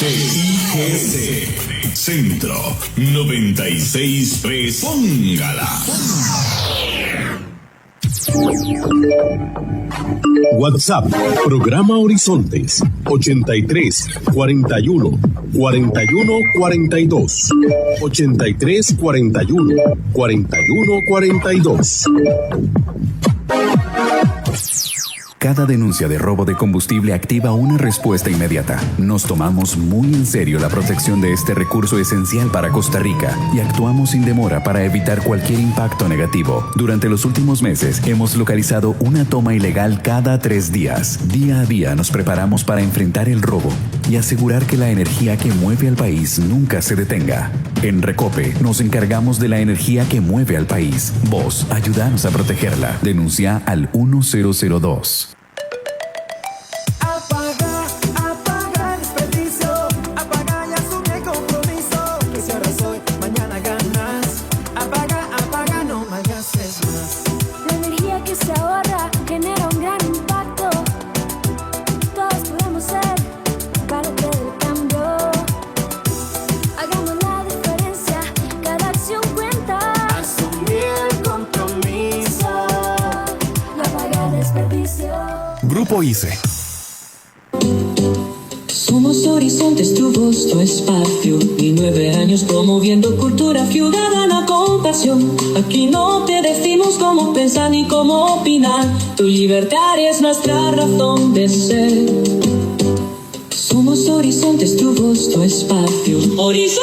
TIGC Centro 96.3. Póngala. WhatsApp, programa Horizontes, 83 41 41 42. 83 41 41 42. Cada denuncia de robo de combustible activa una respuesta inmediata. Nos tomamos muy en serio la protección de este recurso esencial para Costa Rica y actuamos sin demora para evitar cualquier impacto negativo. Durante los últimos meses hemos localizado una toma ilegal cada 3 días. Día a día nos preparamos para enfrentar el robo y asegurar que la energía que mueve al país nunca se detenga. En Recope nos encargamos de la energía que mueve al país. Vos, ayúdanos a protegerla. Denuncia al 1002. Grupo ICE. Somos Horizontes, tu voz, tu espacio. Y 9 años promoviendo cultura ciudadana con pasión. Aquí no te decimos cómo pensar ni cómo opinar. Tu libertad es nuestra razón de ser. Somos Horizontes, tu voz, tu espacio. Horizontes.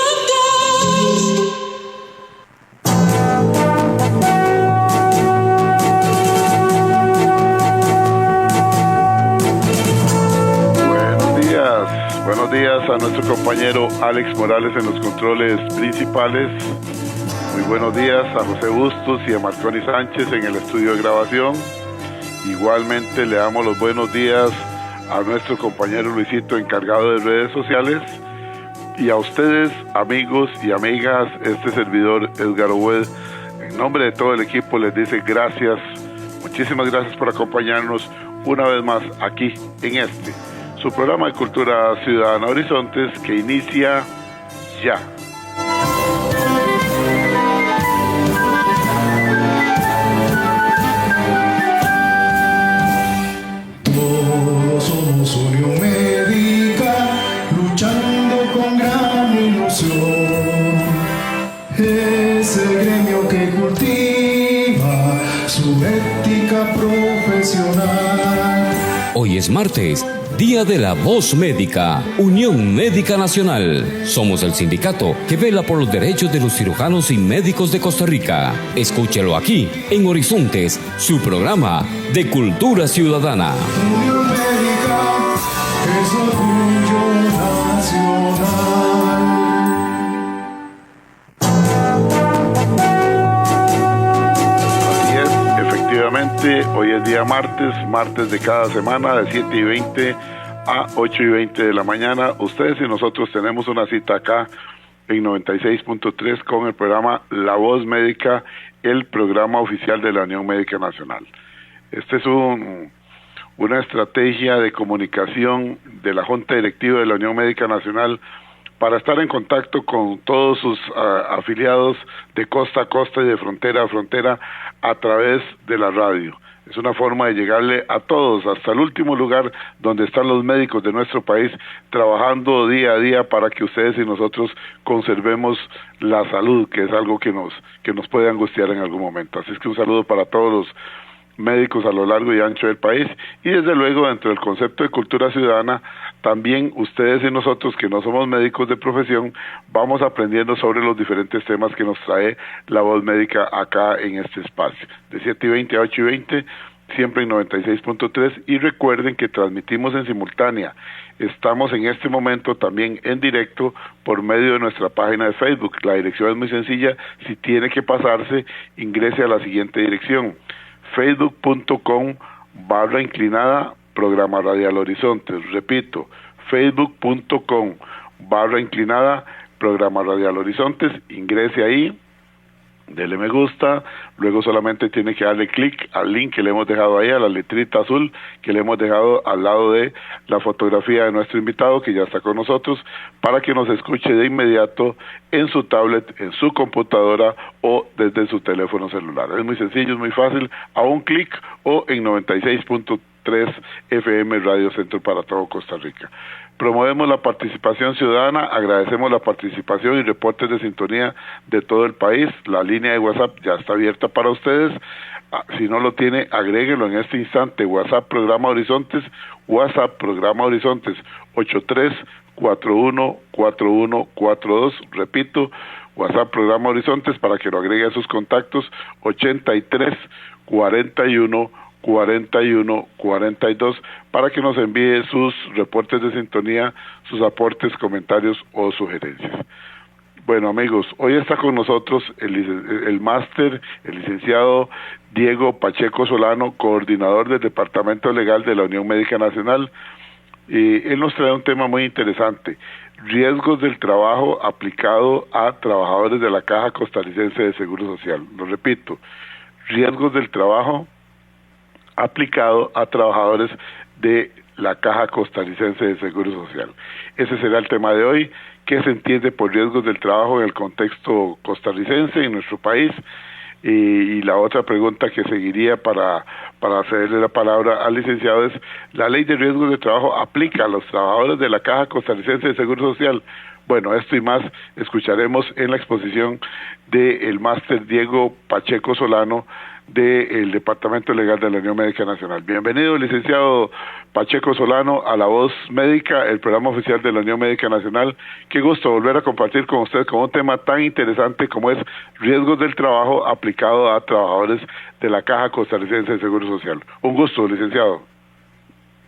Buenos días a nuestro compañero Alex Morales en los controles principales. Muy buenos días a José Bustos y a Marconi Sánchez en el estudio de grabación. Igualmente le damos los buenos días a nuestro compañero Luisito, encargado de redes sociales. Y a ustedes, amigos y amigas, este servidor Edgar Obed, en nombre de todo el equipo les dice gracias, muchísimas gracias por acompañarnos una vez más aquí en su programa de Cultura Ciudadana Horizontes, que inicia ya. Todos somos Unión Médica, luchando con gran ilusión. Ese gremio que cultiva su ética profesional. Hoy es martes, Día de la Voz Médica, Unión Médica Nacional. Somos el sindicato que vela por los derechos de los cirujanos y médicos de Costa Rica. Escúchelo aquí, en Horizontes, su programa de Cultura Ciudadana. Unión Médica es orgullo nacional. Así es, efectivamente, hoy es día martes de cada semana, de 7:20 a 8:20 de la mañana. Ustedes y nosotros tenemos una cita acá en 96.3 con el programa La Voz Médica, el programa oficial de la Unión Médica Nacional. Este es una estrategia de comunicación de la Junta Directiva de la Unión Médica Nacional para estar en contacto con todos sus afiliados de costa a costa y de frontera a frontera a través de la radio. Es una forma de llegarle a todos, hasta el último lugar donde están los médicos de nuestro país, trabajando día a día para que ustedes y nosotros conservemos la salud, que es algo que nos puede angustiar en algún momento. Así es que un saludo para todos los médicos a lo largo y ancho del país, y desde luego dentro del concepto de cultura ciudadana, también ustedes y nosotros que no somos médicos de profesión, vamos aprendiendo sobre los diferentes temas que nos trae la Voz Médica acá en este espacio, de 7:20 a 8:20, siempre en 96.3, y recuerden que transmitimos en simultánea. Estamos en este momento también en directo por medio de nuestra página de Facebook. La dirección es muy sencilla, si tiene que pasarse, ingrese a la siguiente dirección: facebook.com/inclinada Programa Radial Horizontes. Repito, facebook.com/inclinada Programa Radial Horizontes. Ingrese ahí, dele me gusta, luego solamente tiene que darle clic al link que le hemos dejado ahí, a la letrita azul que le hemos dejado al lado de la fotografía de nuestro invitado que ya está con nosotros, para que nos escuche de inmediato en su tablet, en su computadora o desde su teléfono celular. Es muy sencillo, es muy fácil, a un clic o en 96.3 FM Radio Centro para todo Costa Rica. Promovemos la participación ciudadana, agradecemos la participación y reportes de sintonía de todo el país. La línea de WhatsApp ya está abierta para ustedes. Si no lo tiene, agréguelo en este instante. WhatsApp Programa Horizontes, 83414142. Repito, WhatsApp Programa Horizontes para que lo agregue a sus contactos, 83414142, para que nos envíe sus reportes de sintonía, sus aportes, comentarios o sugerencias. Bueno, amigos, hoy está con nosotros el máster, el licenciado Diego Pacheco Solano, coordinador del Departamento Legal de la Unión Médica Nacional, y él nos trae un tema muy interesante: riesgos del trabajo aplicado a trabajadores de la Caja Costarricense de Seguro Social. Lo repito, riesgos del trabajo aplicado a trabajadores de la Caja Costarricense de Seguro Social. Ese será el tema de hoy. ¿Qué se entiende por riesgos del trabajo en el contexto costarricense, en nuestro país? Y la otra pregunta que seguiría para cederle la palabra al licenciado es: ¿la ley de riesgos de trabajo aplica a los trabajadores de la Caja Costarricense de Seguro Social? Bueno, esto y más escucharemos en la exposición del máster Diego Pacheco Solano del Departamento Legal de la Unión Médica Nacional. Bienvenido, licenciado Pacheco Solano, a La Voz Médica, el programa oficial de la Unión Médica Nacional. Qué gusto volver a compartir con usted con un tema tan interesante como es riesgos del trabajo aplicado a trabajadores de la Caja Costarricense de Seguro Social. Un gusto, licenciado.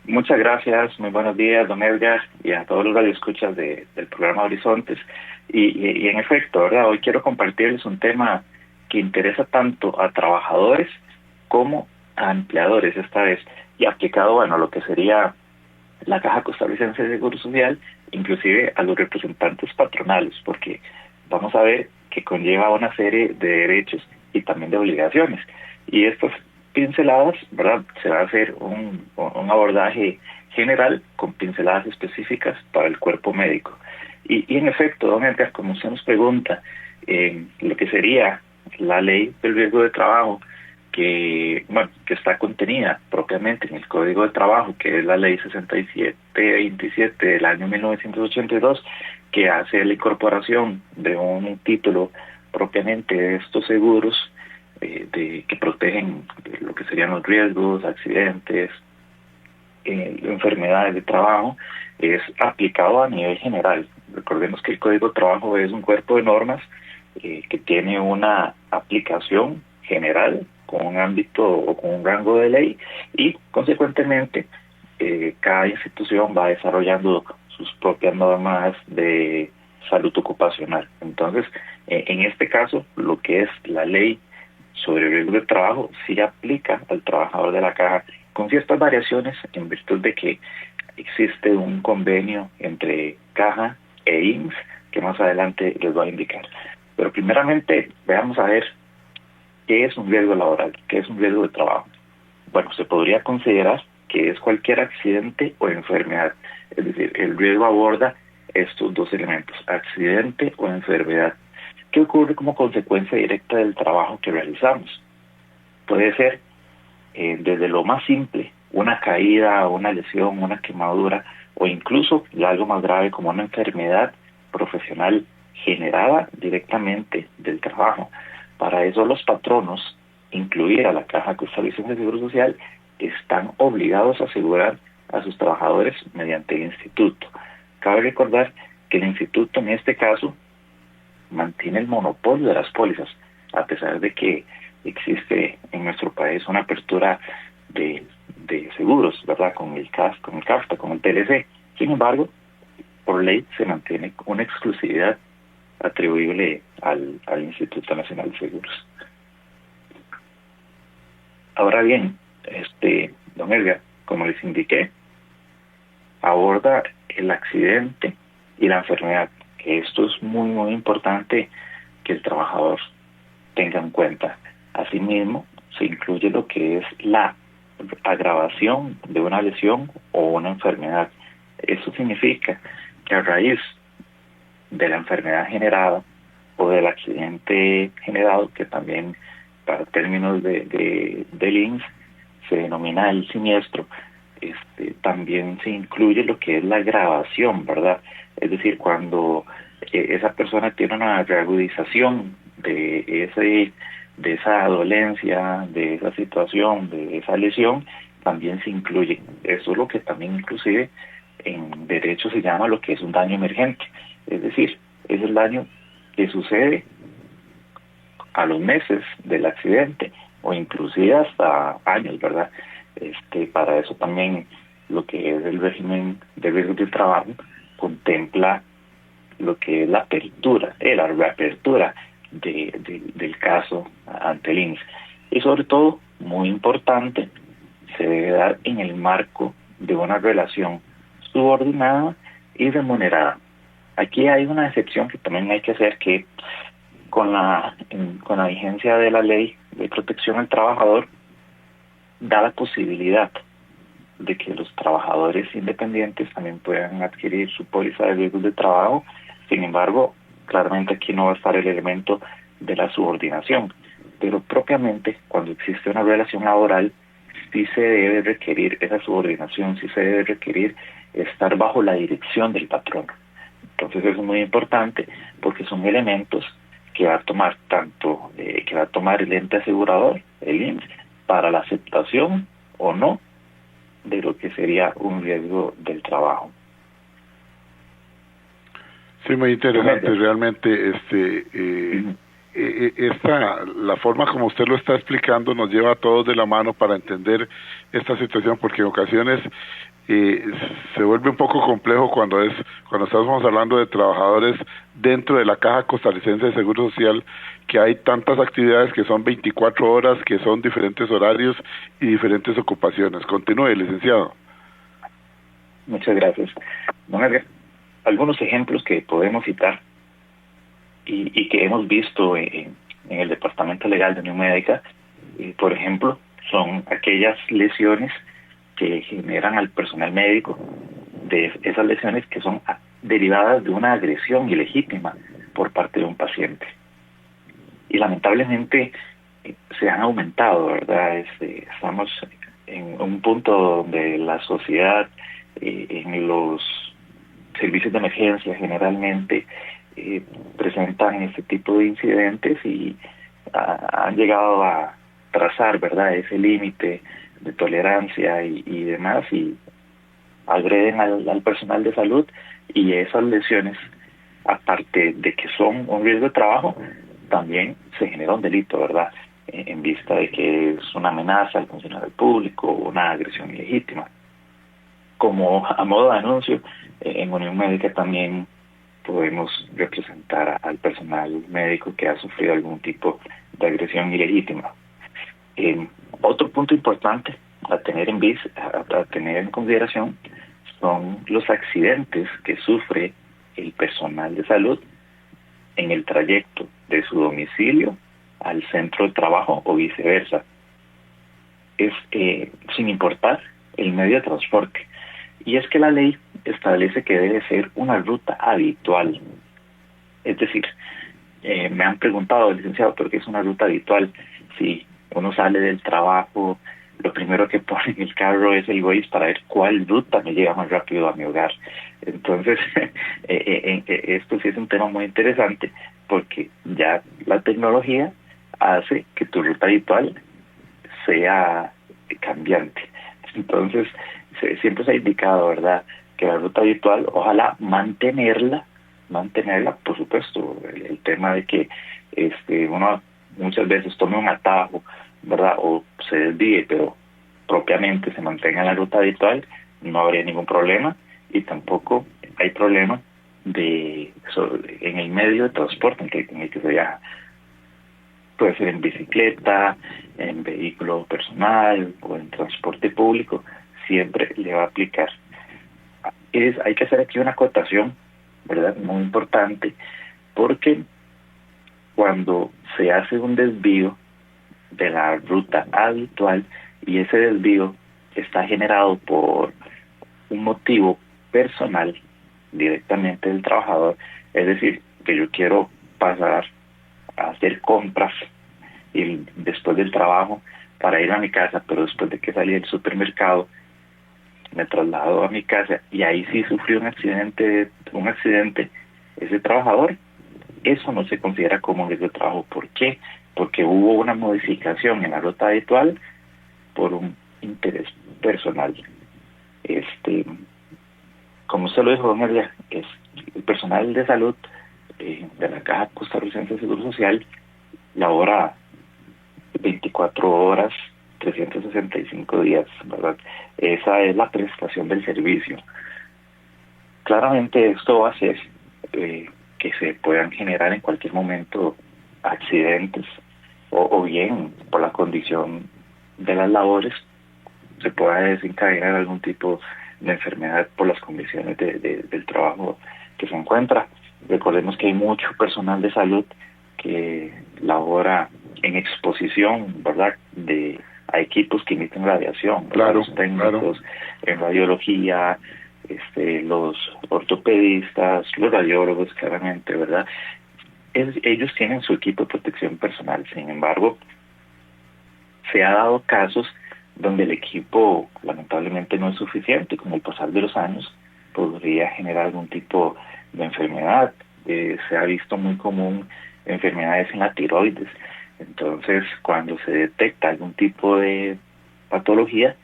Muchas gracias, muy buenos días, don Edgar, y a todos los radioescuchas del programa Horizontes. Y en efecto, ¿verdad? Hoy quiero compartirles un tema que interesa tanto a trabajadores como a empleadores esta vez, y aplicado, bueno, a lo que sería la Caja Costarricense de Seguro Social, inclusive a los representantes patronales, porque vamos a ver que conlleva una serie de derechos y también de obligaciones. Y estas pinceladas, ¿verdad? Se va a hacer un abordaje general con pinceladas específicas para el cuerpo médico. Y en efecto, don Edgar, como usted nos pregunta, lo que sería la ley del riesgo de trabajo, que está contenida propiamente en el Código de Trabajo, que es la ley 6727 del año 1982, que hace la incorporación de un título propiamente de estos seguros que protegen lo que serían los riesgos, accidentes, enfermedades de trabajo, es aplicado a nivel general. Recordemos que el Código de Trabajo es un cuerpo de normas que tiene una aplicación general con un ámbito o con un rango de ley, y consecuentemente cada institución va desarrollando sus propias normas de salud ocupacional. Entonces, en este caso, lo que es la ley sobre el riesgo de trabajo sí aplica al trabajador de la Caja, con ciertas variaciones en virtud de que existe un convenio entre Caja e IMSS que más adelante les voy a indicar. Pero primeramente veamos a ver qué es un riesgo laboral, qué es un riesgo de trabajo. Bueno, se podría considerar que es cualquier accidente o enfermedad, es decir, el riesgo aborda estos dos elementos, accidente o enfermedad, que ocurre como consecuencia directa del trabajo que realizamos. Puede ser desde lo más simple, una caída, una lesión, una quemadura, o incluso algo más grave como una enfermedad profesional generada directamente del trabajo. Para eso los patronos, incluir a la Caja Costarricense de Seguro Social, están obligados a asegurar a sus trabajadores mediante el instituto. Cabe recordar que el instituto en este caso mantiene el monopolio de las pólizas, a pesar de que existe en nuestro país una apertura de seguros, ¿verdad? Con el CAS, con el CAFTA, con el TLC. Sin embargo, por ley se mantiene una exclusividad atribuible al Instituto Nacional de Seguros. Ahora bien, don Edgar, como les indiqué, aborda el accidente y la enfermedad, que esto es muy, muy importante que el trabajador tenga en cuenta. Asimismo, se incluye lo que es la agravación de una lesión o una enfermedad. Eso significa que a raíz de la enfermedad generada o del accidente generado, que también para términos del INS se denomina el siniestro, también se incluye lo que es la agravación, ¿verdad? Es decir, cuando esa persona tiene una reagudización de esa dolencia, de esa situación, de esa lesión, también se incluye. Eso es lo que también inclusive en derecho se llama lo que es un daño emergente. Es decir, es el daño que sucede a los meses del accidente o inclusive hasta años, ¿verdad? Para eso también lo que es el régimen de riesgos de trabajo contempla lo que es la apertura, la reapertura del caso ante el INS. Y sobre todo, muy importante, se debe dar en el marco de una relación subordinada y remunerada. Aquí hay una excepción que también hay que hacer, que con la vigencia de la ley de protección al trabajador da la posibilidad de que los trabajadores independientes también puedan adquirir su póliza de riesgos de trabajo. Sin embargo, claramente aquí no va a estar el elemento de la subordinación, pero propiamente cuando existe una relación laboral sí se debe requerir esa subordinación, sí se debe requerir estar bajo la dirección del patrón. Entonces eso es muy importante porque son elementos que va a tomar el ente asegurador, el INS, para la aceptación o no de lo que sería un riesgo del trabajo. Sí, muy interesante, realmente la forma como usted lo está explicando nos lleva a todos de la mano para entender esta situación, porque en ocasiones se vuelve un poco complejo cuando estamos hablando de trabajadores dentro de la Caja Costarricense de Seguro Social, que hay tantas actividades que son 24 horas, que son diferentes horarios y diferentes ocupaciones. Continúe, licenciado. Muchas gracias. Don Edgar, algunos ejemplos que podemos citar y que hemos visto en el Departamento Legal de Unión Médica, por ejemplo, son aquellas lesiones que generan al personal médico, de esas lesiones que son derivadas de una agresión ilegítima por parte de un paciente. Y lamentablemente se han aumentado, ¿verdad? Estamos en un punto donde la sociedad, en los servicios de emergencia generalmente, presentan este tipo de incidentes y han llegado a trazar, ¿verdad?, ese límite de tolerancia y demás, y agreden al personal de salud, y esas lesiones, aparte de que son un riesgo de trabajo, también se genera un delito, ¿verdad?, en vista de que es una amenaza al funcionario público, una agresión ilegítima. Como a modo de anuncio, en Unión Médica también podemos representar al personal médico que ha sufrido algún tipo de agresión ilegítima. Otro punto importante a tener en consideración son los accidentes que sufre el personal de salud en el trayecto de su domicilio al centro de trabajo o viceversa. Es sin importar el medio de transporte. Y es que la ley establece que debe ser una ruta habitual. Es decir, me han preguntado, licenciado, ¿pero qué es una ruta habitual? Si uno sale del trabajo, lo primero que pone en el carro es el Waze para ver cuál ruta me llega más rápido a mi hogar. Entonces, esto sí es un tema muy interesante, porque ya la tecnología hace que tu ruta habitual sea cambiante. Entonces, siempre se ha indicado, ¿verdad?, que la ruta habitual, ojalá mantenerla, por supuesto, el tema de que uno muchas veces tome un atajo, ¿verdad?, o se desvíe, pero propiamente se mantenga en la ruta habitual, no habría ningún problema, y tampoco hay problema en el medio de transporte en el que se viaja. Puede ser en bicicleta, en vehículo personal o en transporte público, siempre le va a aplicar. Hay que hacer aquí una acotación, ¿verdad?, muy importante, porque cuando se hace un desvío de la ruta habitual y ese desvío está generado por un motivo personal directamente del trabajador, es decir, que yo quiero pasar a hacer compras y después del trabajo para ir a mi casa, pero después de que salí del supermercado me traslado a mi casa y ahí sí sufrió un accidente ese trabajador, eso no se considera como un riesgo de trabajo. ¿Por qué? Porque hubo una modificación en la ruta habitual por un interés personal. Como usted lo dijo, don Elia, es el personal de salud de la Caja Costarricense de Seguro Social labora 24 horas, 365 días, ¿verdad? Esa es la prestación del servicio. Claramente esto va a hacer que se puedan generar en cualquier momento accidentes o bien por la condición de las labores se pueda desencadenar algún tipo de enfermedad por las condiciones del trabajo que se encuentra. Recordemos que hay mucho personal de salud que labora en exposición, ¿verdad?, a equipos que emiten radiación, claro, los técnicos en radiología, los ortopedistas, los radiólogos, claramente, ¿verdad? Ellos tienen su equipo de protección personal. Sin embargo, se ha dado casos donde el equipo lamentablemente no es suficiente. Con el pasar de los años podría generar algún tipo de enfermedad. Se ha visto muy común enfermedades en la tiroides. Entonces, cuando se detecta algún tipo de patología,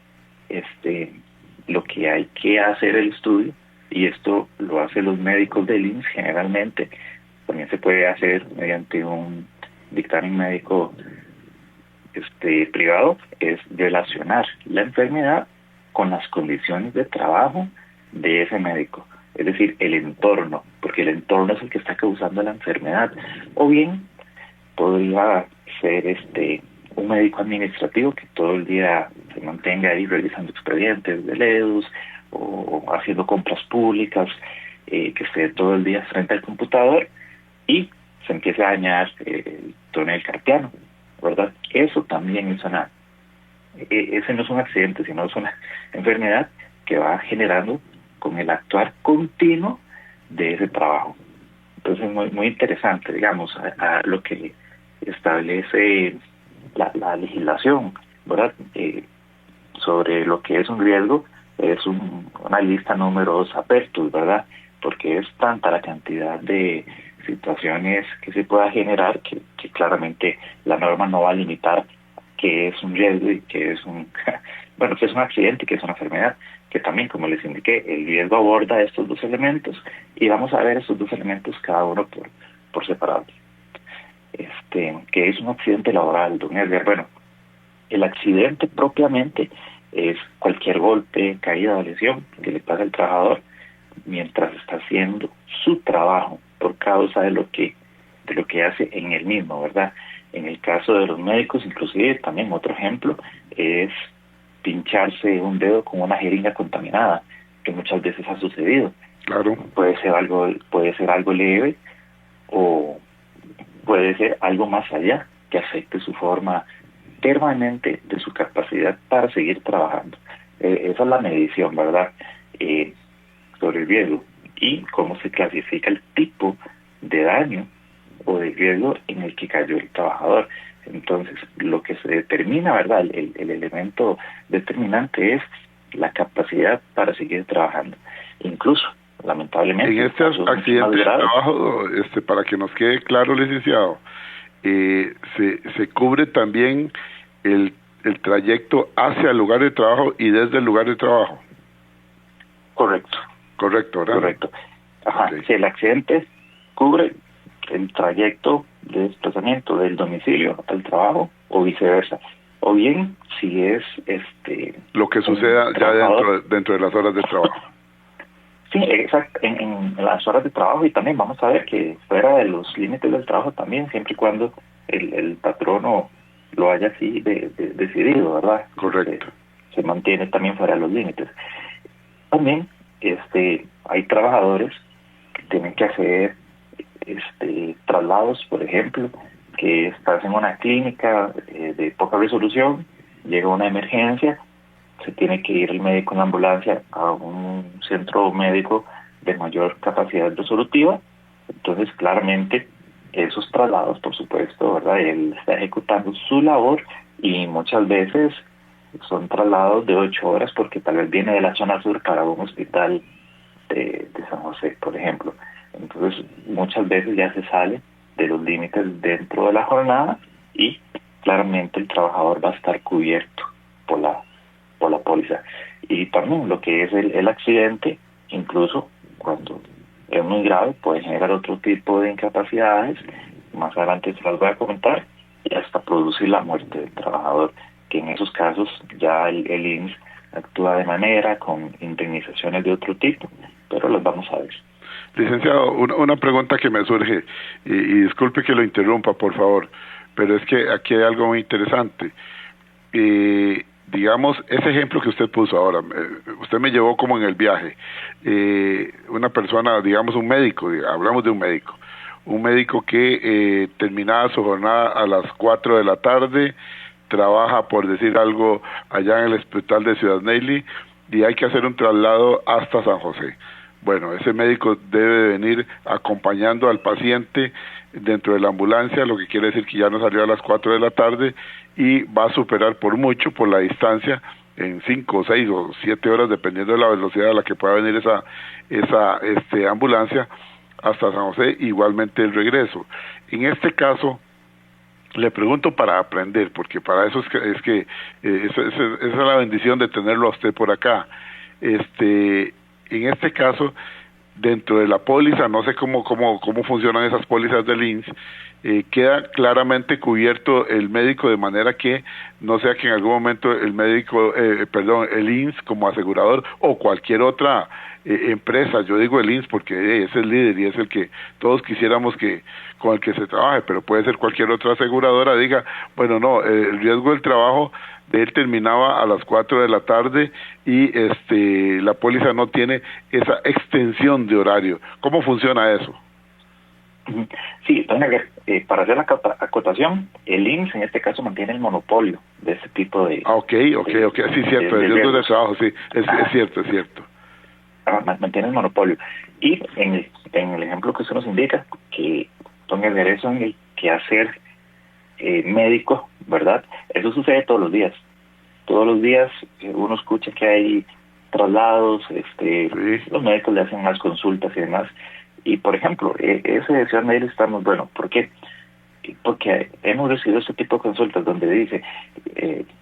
lo que hay que hacer el estudio, y esto lo hacen los médicos del IMSS generalmente, también se puede hacer mediante un dictamen médico privado, es relacionar la enfermedad con las condiciones de trabajo de ese médico, es decir, el entorno, porque el entorno es el que está causando la enfermedad, o bien podría ser un médico administrativo que todo el día se mantenga ahí realizando expedientes de LEDUS o haciendo compras públicas, que esté todo el día frente al computador y se empiece a dañar el túnel carpiano, ¿verdad? Eso también es ese no es un accidente, sino es una enfermedad que va generando con el actuar continuo de ese trabajo. Entonces, muy, muy interesante, digamos, a lo que establece la legislación, ¿verdad? Sobre lo que es un riesgo, es una lista número 2 apertus, ¿verdad? Porque es tanta la cantidad de situaciones que se pueda generar que claramente la norma no va a limitar que es un riesgo y que es que es un accidente y que es una enfermedad, que también, como les indiqué, el riesgo aborda estos dos elementos y vamos a ver estos dos elementos cada uno por separado. Que es un accidente laboral, don Edgar. Bueno, el accidente propiamente es cualquier golpe, caída o lesión que le pasa al trabajador mientras está haciendo su trabajo por causa de lo que hace en el mismo, ¿verdad? En el caso de los médicos, inclusive, también otro ejemplo es pincharse un dedo con una jeringa contaminada, que muchas veces ha sucedido. Claro. Puede ser algo leve o puede ser algo más allá que afecte su forma permanente de su capacidad para seguir trabajando. Esa es la medición, ¿verdad? Sobre el riesgo y cómo se clasifica el tipo de daño o de riesgo en el que cayó el trabajador. Entonces, lo que se determina, ¿verdad? El elemento determinante es la capacidad para seguir trabajando. Incluso, lamentablemente, en este accidente de trabajo, para que nos quede claro, licenciado, se cubre también el trayecto hacia el lugar de trabajo y desde el lugar de trabajo. Correcto, ¿verdad? Correcto. Ajá. Okay. Si el accidente cubre el trayecto de desplazamiento del domicilio al trabajo o viceversa, o bien si es lo que suceda ya dentro de las horas de trabajo. Sí, exacto, en las horas de trabajo, y también vamos a ver que fuera de los límites del trabajo también, siempre y cuando el patrono lo haya así decidido, ¿verdad? Correcto. Se mantiene también fuera de los límites. También hay trabajadores que tienen que hacer traslados, por ejemplo, que estás en una clínica de poca resolución, llega una emergencia, se tiene que ir el médico en la ambulancia a un centro médico de mayor capacidad resolutiva. Entonces, claramente, esos traslados, por supuesto, ¿verdad? Él está ejecutando su labor y muchas veces son traslados de 8 horas porque tal vez viene de la zona sur para un hospital de San José, por ejemplo. Entonces, muchas veces ya se sale de los límites dentro de la jornada y claramente el trabajador va a estar cubierto por la póliza. Y también lo que es el accidente, incluso cuando es muy grave, puede generar otro tipo de incapacidades, más adelante se las voy a comentar, y hasta producir la muerte del trabajador, que en esos casos ya el INS actúa de manera con indemnizaciones de otro tipo, pero las vamos a ver. Licenciado, una pregunta que me surge, y disculpe que lo interrumpa, por favor, pero es que aquí hay algo muy interesante. Digamos, ese ejemplo que usted puso ahora, usted me llevó como en el viaje. Una persona, digamos un médico, hablamos de un médico que terminaba su jornada a las 4 de la tarde, trabaja, por decir algo, allá en el hospital de Ciudad Neyli, y hay que hacer un traslado hasta San José. Bueno, ese médico debe venir acompañando al paciente dentro de la ambulancia, lo que quiere decir que ya no salió a las 4 de la tarde y va a superar por mucho, por la distancia, en 5, 6 o 7 horas, dependiendo de la velocidad a la que pueda venir esa ambulancia hasta San José, igualmente el regreso. En este caso, le pregunto para aprender, porque para eso esa es la bendición de tenerlo a usted por acá. En este caso, dentro de la póliza, no sé cómo funcionan esas pólizas del INS, queda claramente cubierto el médico, de manera que no sea que en algún momento el INS como asegurador o cualquier otra empresa, yo digo el INS porque es el líder y es el que todos quisiéramos con el que se trabaje, pero puede ser cualquier otra aseguradora, diga, bueno, no, el riesgo del trabajo de él terminaba a las 4 de la tarde y la póliza no tiene esa extensión de horario. ¿Cómo funciona eso? Sí, para hacer la acotación, el INS en este caso mantiene el monopolio de este tipo de... Okay, sí, cierto, el riesgo de trabajo, sí, es cierto. Mantiene el monopolio. Y en el ejemplo que usted nos indica, que don Evereso en el quehacer médico, ¿verdad? Eso sucede todos los días. Todos los días uno escucha que hay traslados, sí. Los médicos le hacen más consultas y demás. Y, por ejemplo, ese de Ciudad Neyli está muy bueno. ¿Por qué? Porque hemos recibido este tipo de consultas donde dice,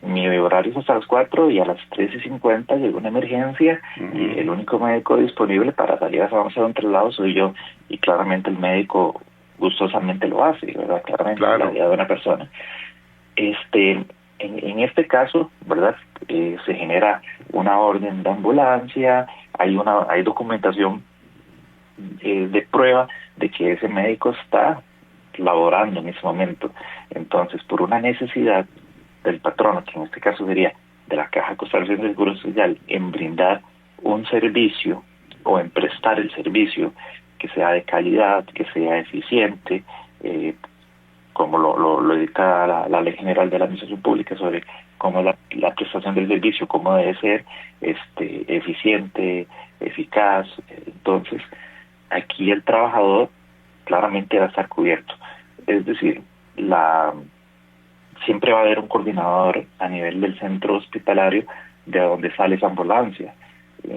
mi horario es hasta las 4 y a las 3:50 llegó una emergencia y el único médico disponible para salir a un traslado soy yo. Y claramente el médico gustosamente lo hace, ¿verdad? Claramente, claro. La vida de una persona. En este caso, ¿verdad? Se genera una orden de ambulancia, hay documentación de prueba de que ese médico está laborando en ese momento. Entonces, por una necesidad del patrono, que en este caso sería de la Caja Costarricense de Seguro Social, en brindar un servicio o en prestar el servicio que sea de calidad, que sea eficiente, como lo dicta la Ley General de la Administración Pública sobre cómo la prestación del servicio, cómo debe ser eficiente, eficaz. Entonces, aquí el trabajador claramente va a estar cubierto. Es decir, siempre va a haber un coordinador a nivel del centro hospitalario de donde sale esa ambulancia.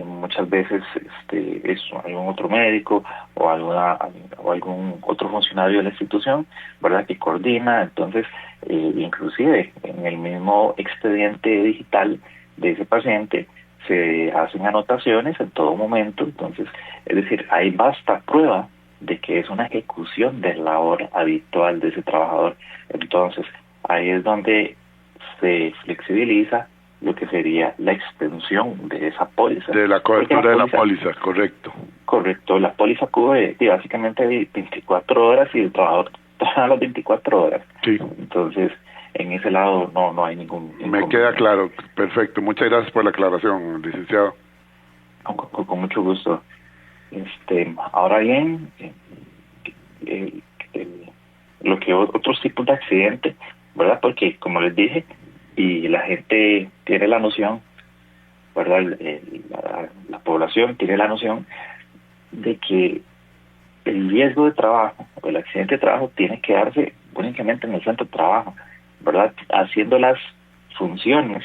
Muchas veces es algún otro médico o algún otro funcionario de la institución, ¿verdad?, que coordina. Entonces, inclusive en el mismo expediente digital de ese paciente se hacen anotaciones en todo momento. Entonces, es decir, hay vasta prueba de que es una ejecución de la hora habitual de ese trabajador. Entonces, ahí es donde se flexibiliza lo que sería la extensión de esa póliza. De la cobertura de la póliza, correcto. Correcto, la póliza cubre básicamente 24 horas y el trabajador trabaja las 24 horas. Sí. Entonces, en ese lado no hay ningún... Me queda claro, perfecto. Muchas gracias por la aclaración, licenciado. Con mucho gusto. Ahora bien, lo que otros otros tipos de accidente, ¿verdad? Porque, como les dije, y la gente tiene la noción, ¿verdad? La población tiene la noción de que el riesgo de trabajo o el accidente de trabajo tiene que darse únicamente en el centro de trabajo, ¿verdad? Haciendo las funciones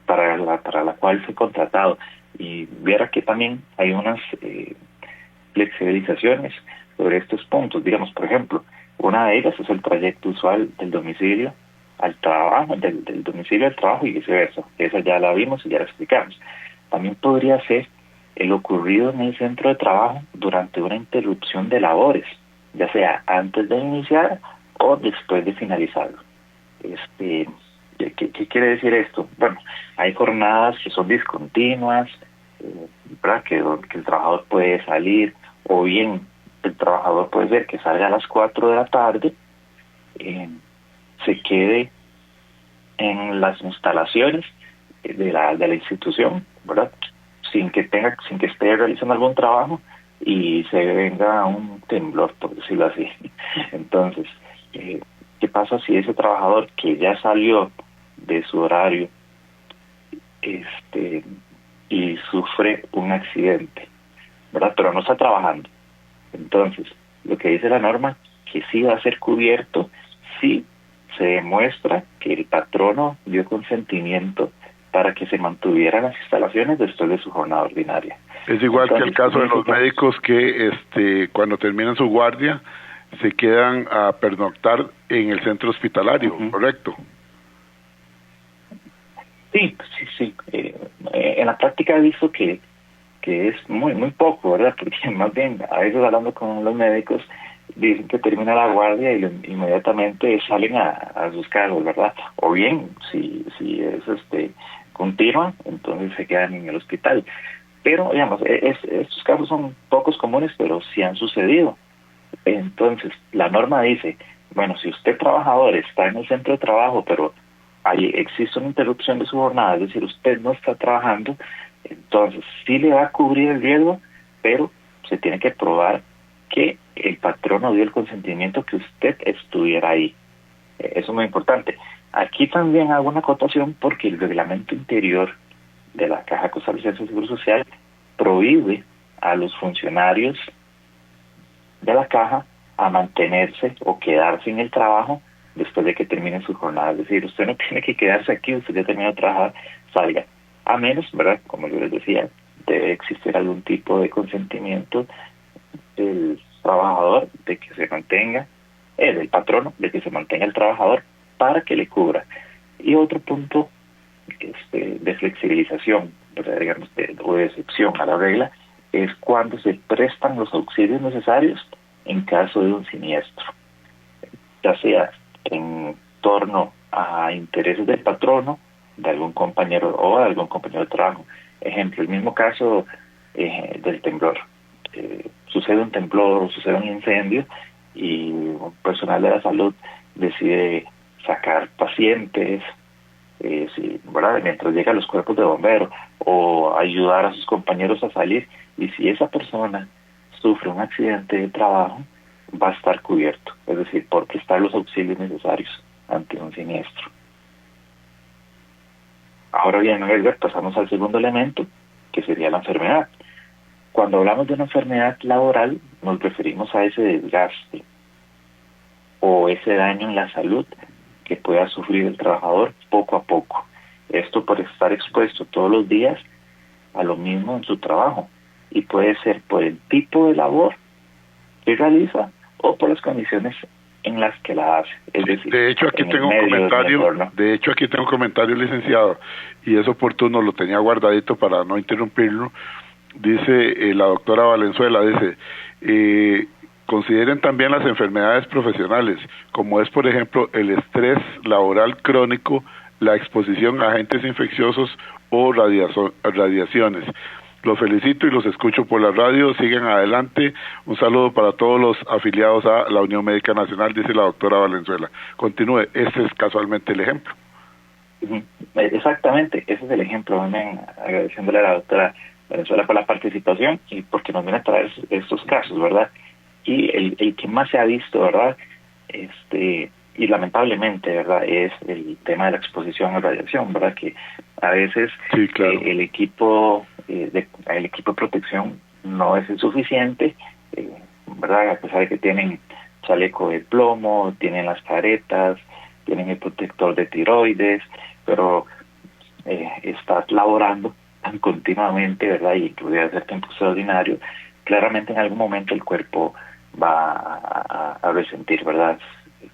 para la cual fue contratado. Y viera que también hay unas flexibilizaciones sobre estos puntos. Digamos, por ejemplo, una de ellas es el trayecto usual del domicilio al trabajo, del domicilio al trabajo y viceversa. Esa ya la vimos y ya la explicamos. También podría ser el ocurrido en el centro de trabajo durante una interrupción de labores, ya sea antes de iniciar o después de finalizarlo. ¿Qué quiere decir esto? Bueno, hay jornadas que son discontinuas, ¿verdad? Que el trabajador puede salir, o bien el trabajador puede ser que salga a las 4 de la tarde, se quede en las instalaciones de la institución, ¿verdad? Sin que esté realizando algún trabajo y se venga un temblor, por decirlo así. Entonces, ¿qué pasa si ese trabajador que ya salió de su horario y sufre un accidente, ¿verdad? Pero no está trabajando? Entonces, lo que dice la norma, que sí va a ser cubierto si se demuestra que el patrono dio consentimiento para que se mantuvieran las instalaciones después de su jornada ordinaria. Es igual que el caso de los médicos que cuando terminan su guardia se quedan a pernoctar en el centro hospitalario, ¿correcto? Sí. En la práctica he visto que es muy poco, ¿verdad? Porque más bien, a veces hablando con los médicos, dicen que termina la guardia y inmediatamente salen a sus cargos, ¿verdad? O bien, si es continua, entonces se quedan en el hospital. Pero, digamos, estos casos son pocos comunes, pero sí han sucedido. Entonces, la norma dice, bueno, si usted trabajador está en el centro de trabajo, pero existe una interrupción de su jornada, es decir, usted no está trabajando, entonces sí le va a cubrir el riesgo, pero se tiene que probar que el patrono dio el consentimiento que usted estuviera ahí. Eso es muy importante. Aquí también hago una acotación porque el reglamento interior de la Caja Costarricense de Seguro Social prohíbe a los funcionarios de la Caja a mantenerse o quedarse en el trabajo después de que termine su jornada. Es decir, usted no tiene que quedarse aquí, usted ya terminó de trabajar, salga. A menos, ¿verdad? Como yo les decía, debe existir algún tipo de consentimiento del trabajador de que se mantenga, del patrono de que se mantenga el trabajador para que le cubra. Y otro punto de flexibilización, ¿verdad? Digamos, o de excepción a la regla, es cuando se prestan los auxilios necesarios en caso de un siniestro, ya sea en torno a intereses del patrono, de algún compañero o de algún compañero de trabajo. Ejemplo, el mismo caso del temblor. Sucede un temblor o sucede un incendio y un personal de la salud decide sacar pacientes, ¿verdad? Mientras llegan los cuerpos de bomberos, o ayudar a sus compañeros a salir, y si esa persona sufre un accidente de trabajo, va a estar cubierto, es decir, por prestar los auxilios necesarios ante un siniestro. Ahora bien, Edgar, pasamos al segundo elemento, que sería la enfermedad. Cuando hablamos de una enfermedad laboral, nos referimos a ese desgaste o ese daño en la salud que pueda sufrir el trabajador poco a poco. Esto por estar expuesto todos los días a lo mismo en su trabajo, y puede ser por el tipo de labor que realiza o por las condiciones en las que la hace. Es decir, de hecho aquí tengo un comentario, licenciado, y es oportuno, lo tenía guardadito para no interrumpirlo. Dice la doctora Valenzuela, dice, consideren también las enfermedades profesionales, como es por ejemplo el estrés laboral crónico, la exposición a agentes infecciosos o radiaciones. Los felicito y los escucho por la radio, siguen adelante. Un saludo para todos los afiliados a la Unión Médica Nacional, dice la doctora Valenzuela. Continúe, ese es casualmente el ejemplo. Exactamente, ese es el ejemplo. Agradeciéndole a la doctora Valenzuela por la participación y porque nos viene a traer estos casos, ¿verdad? Y el que más se ha visto, ¿verdad? Y lamentablemente, ¿verdad?, es el tema de la exposición a radiación, ¿verdad?, que a veces Sí, claro. el equipo de protección no es el suficiente, ¿verdad?, a pesar de que tienen chaleco de plomo, tienen las caretas, tienen el protector de tiroides, pero estás laborando tan continuamente, ¿verdad?, y puede hacer tiempo extraordinario. Claramente en algún momento el cuerpo va a resentir, ¿verdad?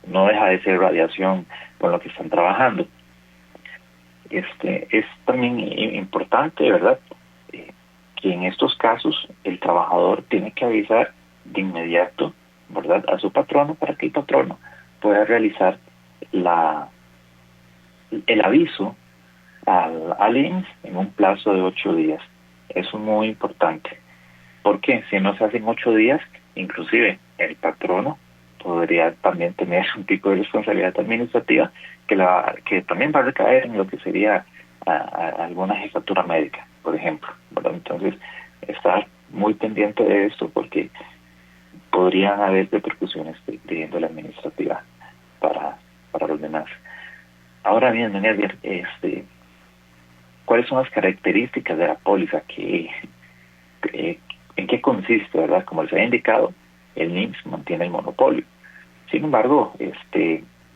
No deja de ser radiación con lo que están trabajando. Es también importante, ¿verdad?, que en estos casos el trabajador tiene que avisar de inmediato, ¿verdad?, a su patrono, para que el patrono pueda realizar el aviso al IMSS en un plazo de 8 días. Eso es muy importante, porque si no se hacen 8 días, inclusive el patrono podría también tener un tipo de responsabilidad administrativa que también va a recaer en lo que sería alguna jefatura médica, por ejemplo, ¿verdad? Entonces, estar muy pendiente de esto, porque podrían haber repercusiones de índole administrativa para los demás. Ahora bien, don Edgar, ¿cuáles son las características de la póliza? ¿En qué consiste, verdad? Como les había indicado, el IMSS mantiene el monopolio. Sin embargo,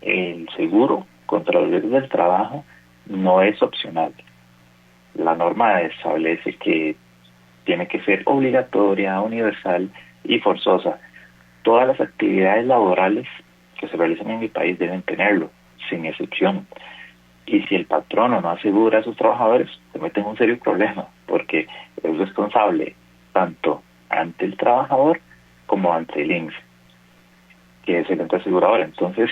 el seguro contra los riesgos del trabajo no es opcional. La norma establece que tiene que ser obligatoria, universal y forzosa. Todas las actividades laborales que se realizan en mi país deben tenerlo, sin excepción. Y si el patrono no asegura a sus trabajadores, se mete en un serio problema, porque es responsable tanto ante el trabajador como ante el IMSS, que es el ente asegurador. Entonces,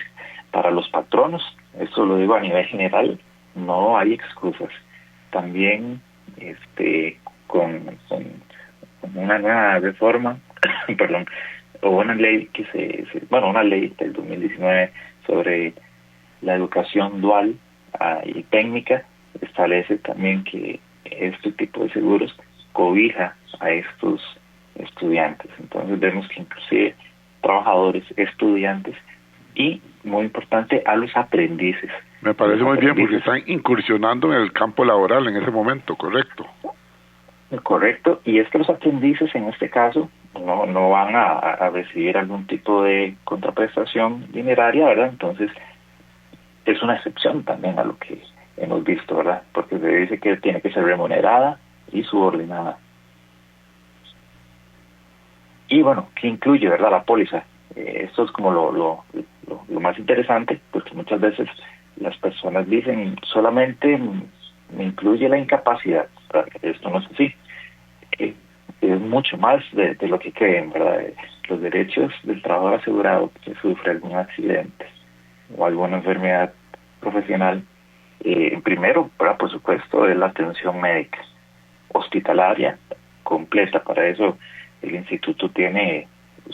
para los patronos, esto lo digo a nivel general, no hay excusas. También con una nueva reforma, perdón, o una ley una ley del 2019 sobre la educación dual y técnica, establece también que este tipo de seguros cobija a estos estudiantes. Entonces vemos que inclusive trabajadores, estudiantes y, muy importante, a los aprendices. Me parece muy bien, porque están incursionando en el campo laboral en ese momento, ¿correcto? Correcto, y es que los aprendices en este caso no van a recibir algún tipo de contraprestación dineraria, ¿verdad? Entonces es una excepción también a lo que hemos visto, ¿verdad? Porque se dice que tiene que ser remunerada y subordinada. Y bueno, ¿qué incluye, verdad, la póliza? Esto es como lo más interesante, porque muchas veces las personas dicen solamente me incluye la incapacidad, ¿verdad? Esto no es así. Es mucho más de lo que creen, ¿verdad? Los derechos del trabajador asegurado que sufre algún accidente o alguna enfermedad profesional, primero, ¿verdad?, por supuesto, es la atención médica hospitalaria completa. Para eso el instituto tiene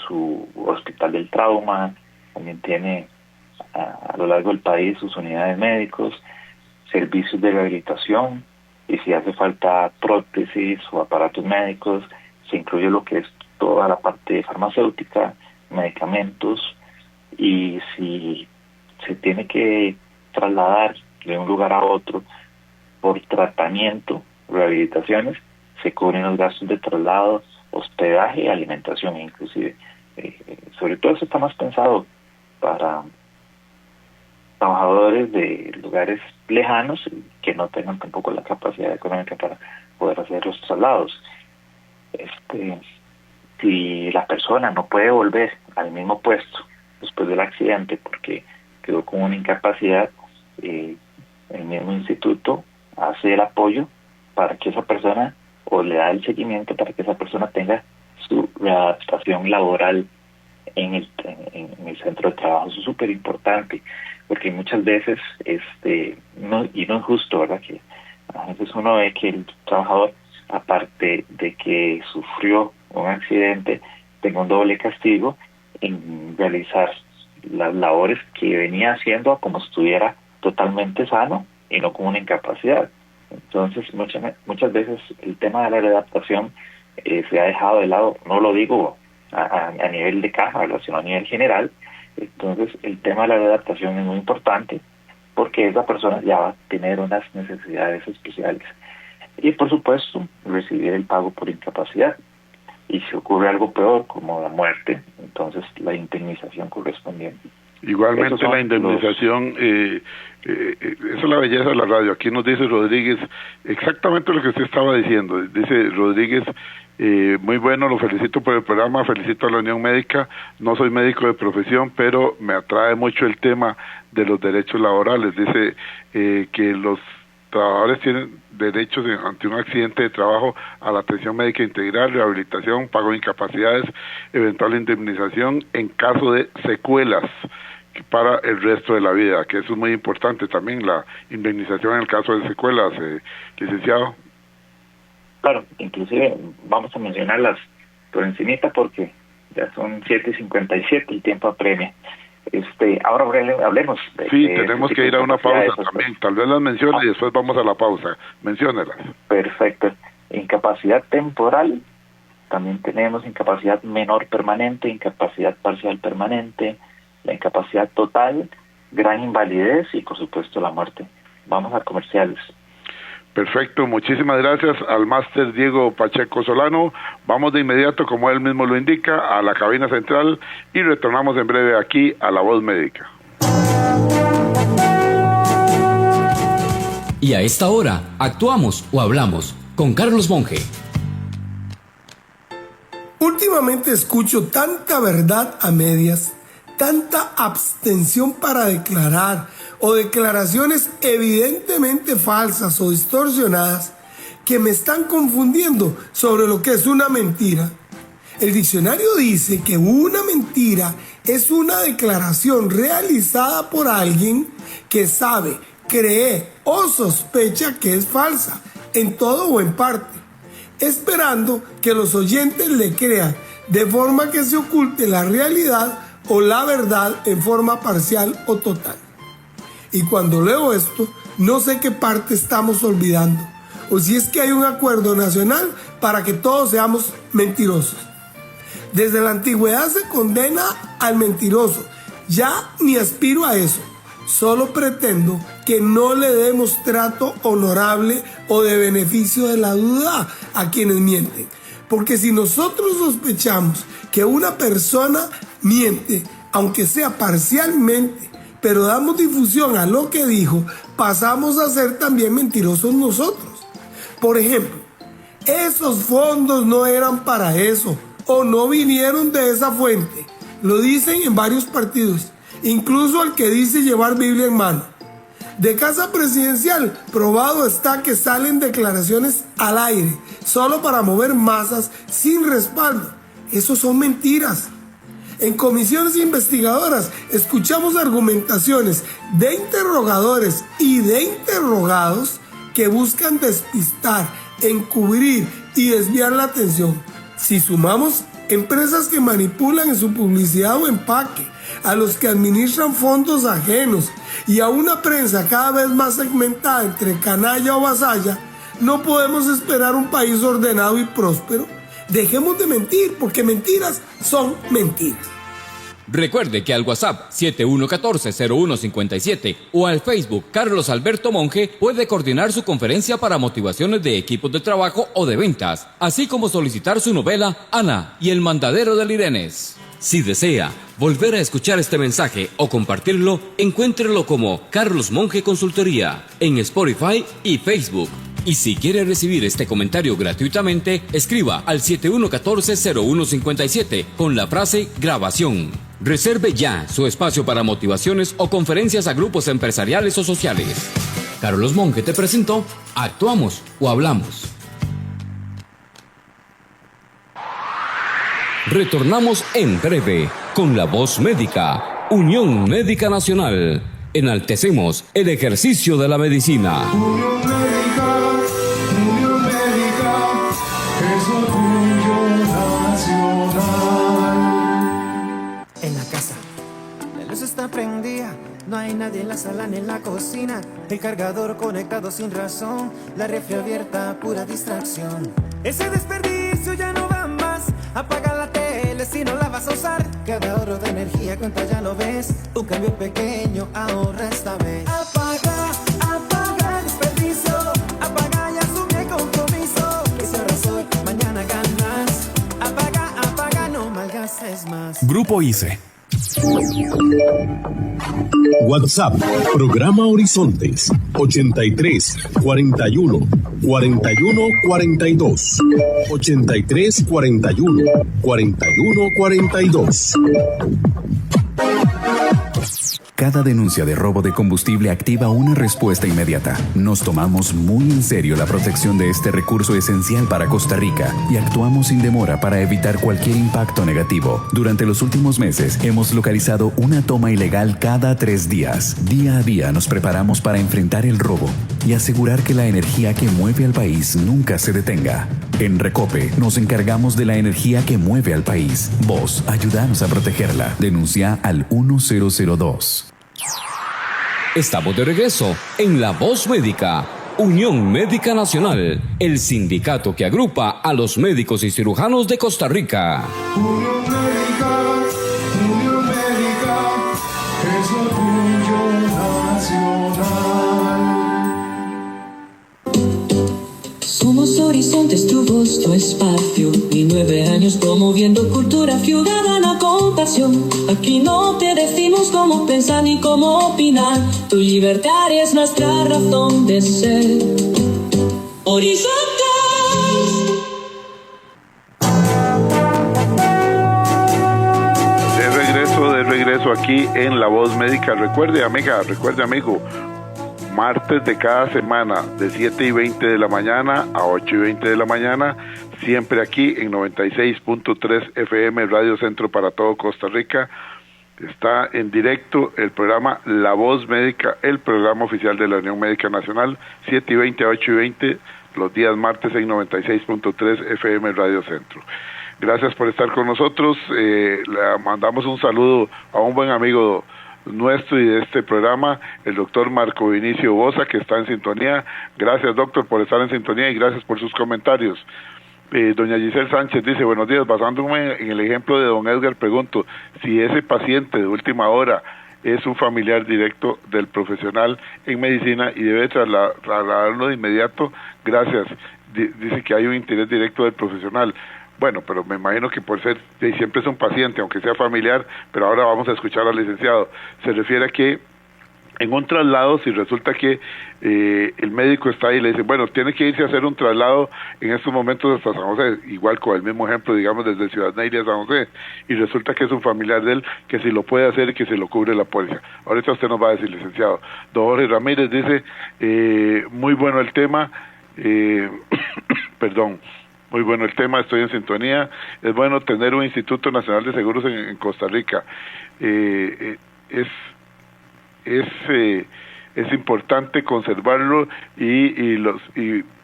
su hospital del trauma, también tiene a lo largo del país sus unidades médicos, servicios de rehabilitación, y si hace falta prótesis o aparatos médicos, se incluye lo que es toda la parte farmacéutica, medicamentos, y si se tiene que trasladar de un lugar a otro por tratamiento, rehabilitaciones, se cubren los gastos de traslado, hospedaje y alimentación inclusive. Sobre todo eso está más pensado para trabajadores de lugares lejanos que no tengan tampoco la capacidad económica para poder hacer los traslados. Si la persona no puede volver al mismo puesto después del accidente porque quedó con una incapacidad, el mismo instituto hace el apoyo para que esa persona, o le da el seguimiento para que esa persona tenga su readaptación laboral en el centro de trabajo. Eso es súper importante, porque muchas veces no es justo, ¿verdad?, que a veces uno ve que el trabajador, aparte de que sufrió un accidente, tenga un doble castigo en realizar las labores que venía haciendo como si estuviera totalmente sano y no con una incapacidad. Entonces muchas veces el tema de la readaptación se ha dejado de lado. No lo digo a nivel de caja, ¿verdad?, sino a nivel general, Entonces, el tema de la adaptación es muy importante porque esa persona ya va a tener unas necesidades especiales. Y, por supuesto, recibir el pago por incapacidad. Y si ocurre algo peor, como la muerte, entonces la indemnización correspondiente. Igualmente la indemnización, esa es la belleza de la radio. Aquí nos dice Rodríguez exactamente lo que usted estaba diciendo. Dice Rodríguez, muy bueno, lo felicito por el programa, felicito a la Unión Médica. No soy médico de profesión, pero me atrae mucho el tema de los derechos laborales. Dice que los trabajadores tienen derechos ante un accidente de trabajo a la atención médica integral, rehabilitación, pago de incapacidades, eventual indemnización en caso de secuelas para el resto de la vida, que eso es muy importante también, la indemnización en el caso de secuelas, licenciado. Claro, inclusive vamos a mencionarlas por encimita porque ya son 7:57, el tiempo apremia. Ahora hablemos de... Sí, tenemos que ir a una pausa también, tal vez las mencione y después vamos a la pausa, menciónelas. Perfecto. Incapacidad temporal, también tenemos incapacidad menor permanente, incapacidad parcial permanente, la incapacidad total, gran invalidez y por supuesto la muerte. Vamos a comerciales. Perfecto, muchísimas gracias al máster Diego Pacheco Solano. Vamos de inmediato, como él mismo lo indica, a la cabina central y retornamos en breve aquí a La Voz Médica. Y a esta hora, actuamos o hablamos con Carlos Monge. Últimamente escucho tanta verdad a medias, tanta abstención para declarar o declaraciones evidentemente falsas o distorsionadas que me están confundiendo sobre lo que es una mentira. El diccionario dice que una mentira es una declaración realizada por alguien que sabe, cree o sospecha que es falsa, en todo o en parte, esperando que los oyentes le crean de forma que se oculte la realidad o la verdad en forma parcial o total. Y cuando leo esto, no sé qué parte estamos olvidando, o si es que hay un acuerdo nacional para que todos seamos mentirosos. Desde la antigüedad se condena al mentiroso. Ya ni aspiro a eso. Solo pretendo que no le demos trato honorable o de beneficio de la duda a quienes mienten. Porque si nosotros sospechamos que una persona miente, aunque sea parcialmente, pero damos difusión a lo que dijo, pasamos a ser también mentirosos nosotros. Por ejemplo, esos fondos no eran para eso, o no vinieron de esa fuente. Lo dicen en varios partidos, incluso el que dice llevar Biblia en mano. De Casa Presidencial, probado está que salen declaraciones al aire, solo para mover masas sin respaldo. Eso son mentiras. En comisiones investigadoras escuchamos argumentaciones de interrogadores y de interrogados que buscan despistar, encubrir y desviar la atención. Si sumamos empresas que manipulan en su publicidad o empaque, a los que administran fondos ajenos y a una prensa cada vez más segmentada entre canalla o vasalla, no podemos esperar un país ordenado y próspero. Dejemos de mentir, porque mentiras son mentiras. Recuerde que al WhatsApp 7114-0157 o al Facebook Carlos Alberto Monge puede coordinar su conferencia para motivaciones de equipos de trabajo o de ventas, así como solicitar su novela Ana y el mandadero del Irenes. Si desea volver a escuchar este mensaje o compartirlo, encuéntrelo como Carlos Monge Consultoría en Spotify y Facebook. Y si quiere recibir este comentario gratuitamente, escriba al 7114-0157 con la frase grabación. Reserve ya su espacio para motivaciones o conferencias a grupos empresariales o sociales. Carlos Monge te presentó Actuamos o Hablamos. Retornamos en breve con La Voz Médica, Unión Médica Nacional. Enaltecemos el ejercicio de la medicina. Unión Médica es orgullo nacional. En la casa, la luz está prendida, no hay nadie en la sala ni en la cocina. El cargador conectado sin razón, la refri abierta, pura distracción. Ese desperdicio ya no va más, apaga la tele si no la vas a usar. Cada ahorro de energía cuenta, ya lo ves. Un cambio pequeño ahorra esta vez. Apaga desperdicio. Apaga y asume el compromiso. Que si ahora soy, mañana ganas. Apaga, no malgastes más. Grupo ICE. WhatsApp, programa Horizontes, 83 41 41 42. 83 41 41 42. Cada denuncia de robo de combustible activa una respuesta inmediata. Nos tomamos muy en serio la protección de este recurso esencial para Costa Rica y actuamos sin demora para evitar cualquier impacto negativo. Durante los últimos meses hemos localizado una toma ilegal cada 3 días. Día a día nos preparamos para enfrentar el robo y asegurar que la energía que mueve al país nunca se detenga. En Recope nos encargamos de la energía que mueve al país. Vos, ayúdanos a protegerla. Denuncia al 1002. Estamos de regreso en La Voz Médica, Unión Médica Nacional, el sindicato que agrupa a los médicos y cirujanos de Costa Rica. Unión Médica, es orgullo nacional. Somos Horizontes, tu voz, tu espacio. Y 9 años promoviendo cultura ciudadana con pasión. Aquí no te decimos cómo pensar ni cómo opinar. Tu libertad es nuestra razón de ser. Horizontes. De regreso aquí en La Voz Médica. Recuerde, amiga, recuerde, amigo, martes de cada semana de 7:20 de la mañana a 8:20 de la mañana, siempre aquí en 96.3 FM Radio Centro para todo Costa Rica. Está en directo el programa La Voz Médica, el programa oficial de la Unión Médica Nacional, 7:20 a 8:20 los días martes en 96.3 FM Radio Centro. Gracias por estar con nosotros. Le mandamos un saludo a un buen amigo nuestro y de este programa, el doctor Marco Vinicio Boza, que está en sintonía. Gracias, doctor, por estar en sintonía y gracias por sus comentarios. Doña Giselle Sánchez dice: buenos días, basándome en el ejemplo de don Edgar, pregunto si ese paciente de última hora es un familiar directo del profesional en medicina y debe trasladarlo de inmediato. Gracias. Dice que hay un interés directo del profesional. Bueno, pero me imagino que por ser, siempre es un paciente, aunque sea familiar, pero ahora vamos a escuchar al licenciado. Se refiere a que en un traslado, si resulta que el médico está ahí y le dice, bueno, tiene que irse a hacer un traslado en estos momentos hasta San José, igual con el mismo ejemplo, digamos, desde Ciudad Neiria a San José, y resulta que es un familiar de él, que si lo puede hacer y que si lo cubre la póliza. Ahorita usted nos va a decir, licenciado. Don Jorge Ramírez dice, muy bueno el tema, perdón, muy bueno el tema, estoy en sintonía. Es bueno tener un Instituto Nacional de Seguros en Costa Rica. Es importante conservarlo y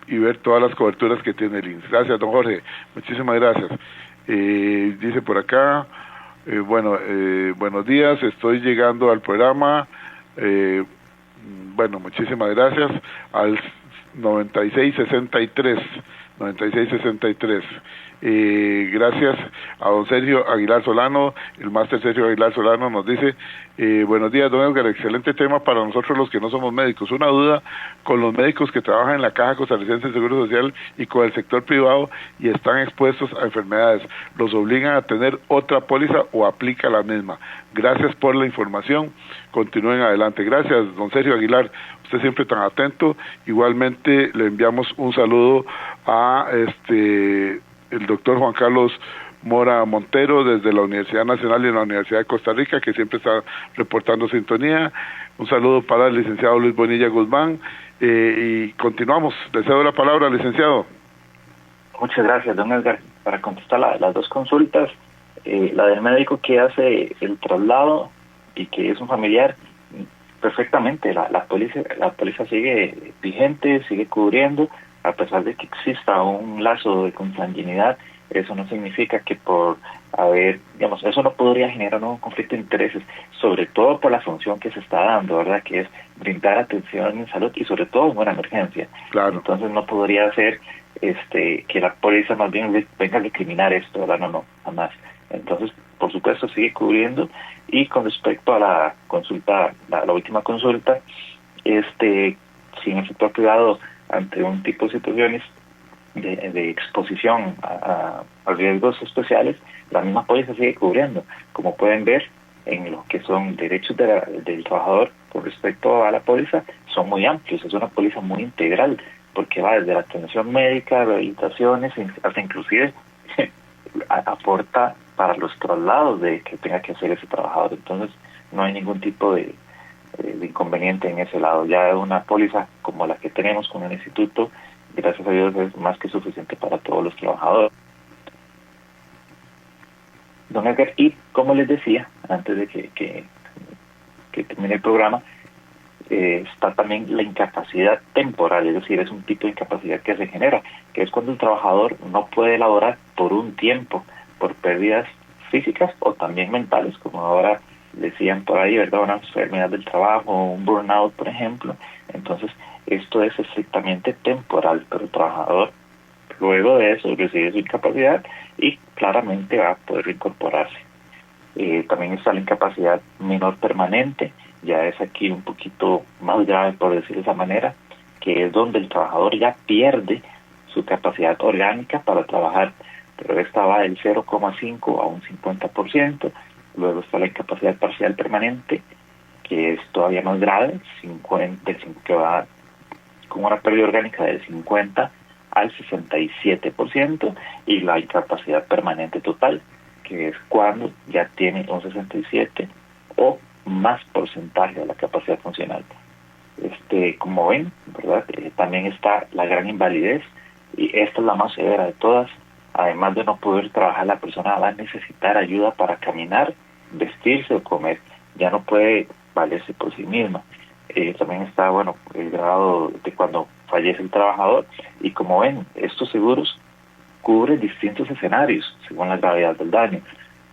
ver todas las coberturas que tiene el INSS. Gracias, don Jorge. Muchísimas gracias. Dice por acá, buenos días, estoy llegando al programa. Bueno, muchísimas gracias. Al 9663. Gracias a don Sergio Aguilar Solano, el máster Sergio Aguilar Solano nos dice, buenos días, don Edgar, excelente tema para nosotros los que no somos médicos. Una duda con los médicos que trabajan en la Caja Costarricense de Seguro Social y con el sector privado y están expuestos a enfermedades. ¿Los obligan a tener otra póliza o aplica la misma? Gracias por la información, continúen adelante. Gracias, don Sergio Aguilar, usted siempre tan atento. Igualmente le enviamos un saludo a el doctor Juan Carlos Mora Montero desde la Universidad Nacional y la Universidad de Costa Rica, que siempre está reportando sintonía. Un saludo para el licenciado Luis Bonilla Guzmán, y continuamos. Le cedo la palabra, licenciado. Muchas gracias, don Edgar. Para contestar las dos consultas, la del médico que hace el traslado y que es un familiar, perfectamente, la póliza sigue vigente, sigue cubriendo, a pesar de que exista un lazo de consanguinidad. Eso no significa que por haber, digamos, eso no podría generar un conflicto de intereses, sobre todo por la función que se está dando, ¿verdad? Que es brindar atención en salud y sobre todo en una emergencia. Claro. Entonces no podría ser que la póliza más bien venga a discriminar esto, ¿verdad? No, jamás. Entonces, por supuesto sigue cubriendo. Y con respecto a la consulta, la última consulta, si en efecto ha quedado ante un tipo de situaciones de exposición a riesgos especiales, la misma póliza sigue cubriendo. Como pueden ver, en lo que son derechos del trabajador con respecto a la póliza, son muy amplios. Es una póliza muy integral, porque va desde la atención médica, rehabilitaciones, hasta inclusive aporta para los traslados de que tenga que hacer ese trabajador. Entonces no hay ningún tipo de inconveniente en ese lado. Ya una póliza como la que tenemos con el instituto, gracias a Dios, es más que suficiente para todos los trabajadores. Don Edgar, y como les decía antes de que termine el programa, está también la incapacidad temporal, es decir, es un tipo de incapacidad que se genera, que es cuando el trabajador no puede laborar por un tiempo, por pérdidas físicas o también mentales, como ahora decían por ahí, ¿verdad? Una enfermedad del trabajo, un burnout, por ejemplo. Entonces, esto es estrictamente temporal, pero el trabajador luego de eso recibe su incapacidad y claramente va a poder reincorporarse. También está la incapacidad menor permanente, ya es aquí un poquito más grave, por decirlo de esa manera, que es donde el trabajador ya pierde su capacidad orgánica para trabajar, pero esta va del 0,5 a un 50%. Luego está la incapacidad parcial permanente, que es todavía más grave, que va con una pérdida orgánica del 50 al 67%, y la incapacidad permanente total, que es cuando ya tiene un 67 o más porcentaje de la capacidad funcional. Como ven, ¿verdad? También está la gran invalidez, y esta es la más severa de todas. Además de no poder trabajar, la persona va a necesitar ayuda para caminar, vestirse o comer. Ya no puede valerse por sí misma. También está, el grado de cuando fallece el trabajador. Y como ven, estos seguros cubren distintos escenarios según la gravedad del daño.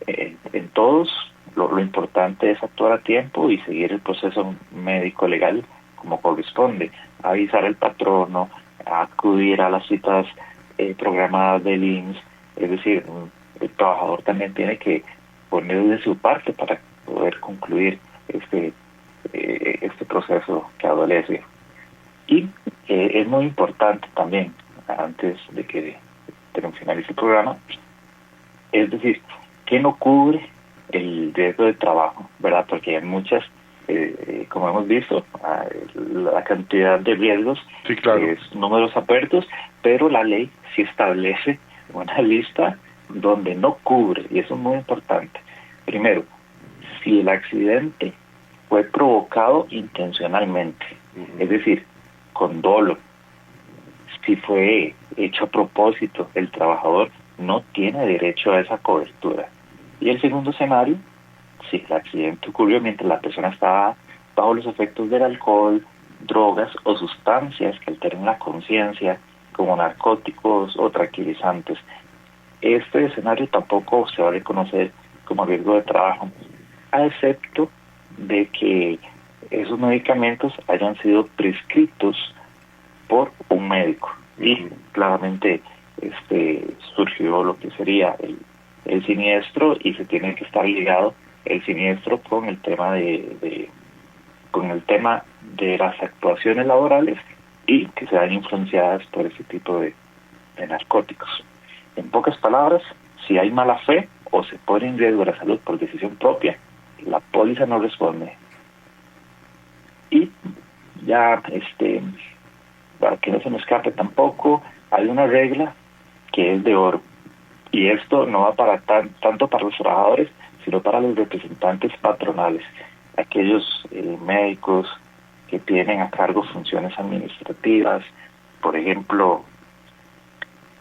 En todos, lo importante es actuar a tiempo y seguir el proceso médico legal como corresponde. Avisar al patrono, acudir a las citas programadas del IMSS. Es decir, el trabajador también tiene que poner de su parte para poder concluir este proceso que adolece. Y es muy importante también, antes de que finalice el programa, es decir, que no cubre el riesgo de trabajo, ¿verdad? Porque hay muchas, como hemos visto, la cantidad de riesgos, sí, claro, es números apertos, pero la ley sí establece una lista donde no cubre, y eso es muy importante. Primero, si el accidente fue provocado intencionalmente, es decir, con dolo, si fue hecho a propósito, el trabajador no tiene derecho a esa cobertura. Y el segundo escenario, si el accidente ocurrió mientras la persona estaba bajo los efectos del alcohol, drogas o sustancias que alteren la conciencia, como narcóticos o tranquilizantes, este escenario tampoco se va a reconocer como riesgo de trabajo, a excepto de que esos medicamentos hayan sido prescritos por un médico. Y claramente surgió lo que sería el siniestro, y se tiene que estar ligado el siniestro con el tema de las actuaciones laborales y que sean influenciadas por ese tipo de narcóticos. En pocas palabras, si hay mala fe o se pone en riesgo la salud por decisión propia, la póliza no responde. Y ya, para que no se me escape tampoco, hay una regla que es de oro, y esto no va para tanto para los trabajadores, sino para los representantes patronales, aquellos médicos que tienen a cargo funciones administrativas, por ejemplo,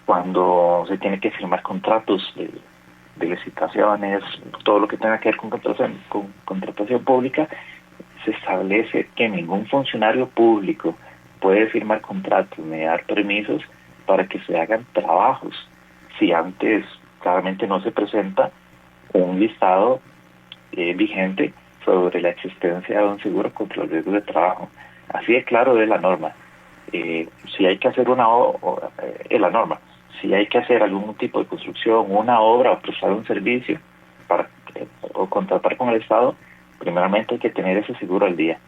cuando se tiene que firmar contratos de licitaciones, todo lo que tenga que ver con contratación pública. Se establece que ningún funcionario público puede firmar contratos ni dar permisos para que se hagan trabajos si antes claramente no se presenta un listado vigente sobre la existencia de un seguro contra los riesgos de trabajo. Así de claro es la norma. Si hay que hacer si hay que hacer algún tipo de construcción, una obra o prestar un servicio, para contratar con el Estado, primeramente hay que tener ese seguro al día.